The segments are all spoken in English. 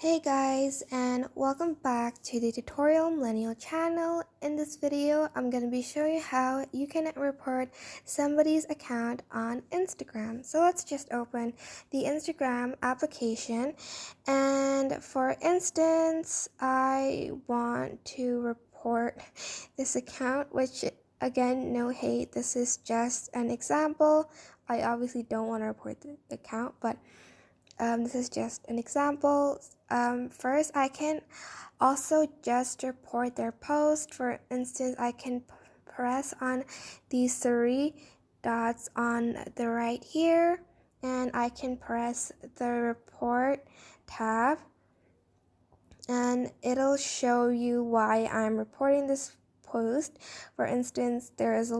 Hey guys, and welcome back to the Tutorial Millennial channel. In this video, I'm going to be showing you how you can report somebody's account on Instagram. So let's just open the Instagram application. And for instance, I want to report this account, which again, no hate, this is just an example. I obviously don't want to report the account, but this is just an example. First, I can also just report their post. For instance, I can press on these three dots on the right here, and I can press the report tab, and it'll show you why I'm reporting this post. For instance, there is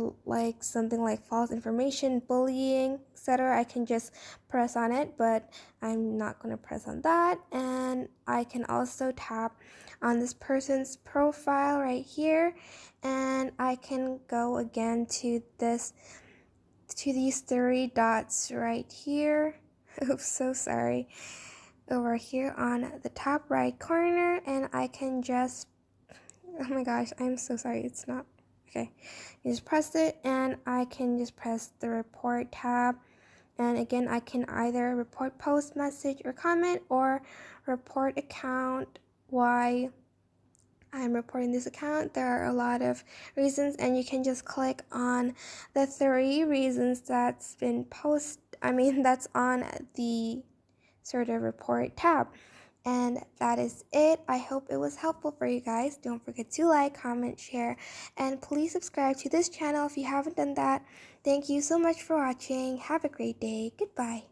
something like false information, bullying, etc. I can just press on it, but I'm not going to press on that. And I can also tap on this person's profile right here, and I can go again to these three dots right here. Oops, so sorry. Over here on the top right corner, and I can just, oh my gosh, I'm so sorry, it's not, okay, you just press it, and I can just press the report tab, and again, I can either report post, message, or comment, or report account, why I'm reporting this account. There are a lot of reasons, and you can just click on the three reasons that's on the sort of report tab. And that is it. I hope it was helpful for you guys. Don't forget to like, comment, share, and please subscribe to this channel if you haven't done that. Thank you so much for watching. Have a great day. Goodbye.